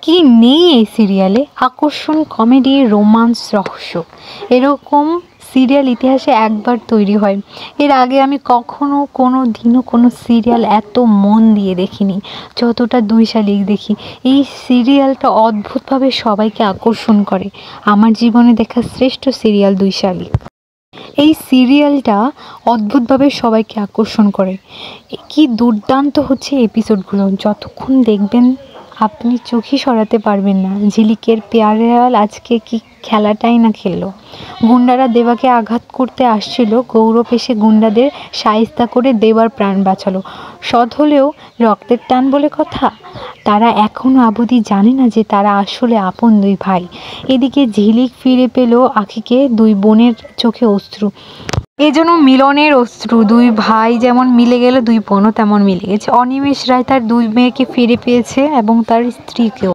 কি নেই এই সিরিয়ালে? আকর্ষণ, কমেডি, রোমান্স, রহস্য। এরকম সিরিয়াল ইতিহাসে একবার তৈরি হয়। এর আগে আমি কখনো কোনো দিনও কোনো সিরিয়াল এত মন দিয়ে দেখিনি যতটা ২ শালিক দেখি। এই সিরিয়ালটা অদ্ভুতভাবে সবাইকে আকর্ষণ করে। আমার জীবনে দেখা শ্রেষ্ঠ সিরিয়াল ২ শালিক। এই সিরিয়ালটা অদ্ভুতভাবে সবাইকে আকর্ষণ করে। কি দুর্দান্ত হচ্ছে এপিসোডগুলো! যতক্ষণ দেখবেন আপনি চোখই সরাতে পারবেন না। ঝিলিকের পেয়ারেলাল আজকে কি খেলাটাই না খেললো! গুন্ডারা দেবাকে আঘাত করতে আসছিল, গৌরব এসে গুন্ডাদের শায়েস্তা করে দেবার প্রাণ বাঁচালো। সৎ হলেও রক্তের টান বলে কথা। তারা এখনও অবধি জানে না যে তারা আসলে আপন ২ ভাই। এদিকে ঝিলিক ফিরে পেল আখিকে, ২ বোনের চোখে অশ্রু। এ যেন মিলনের অশ্রু। ২ ভাই যেমন মিলে গেল, ২ বোনও তেমন মিলে গেছে। অনিমেষ রায় তার ২ মেয়েকে ফিরে পেয়েছে এবং তার স্ত্রীকেও।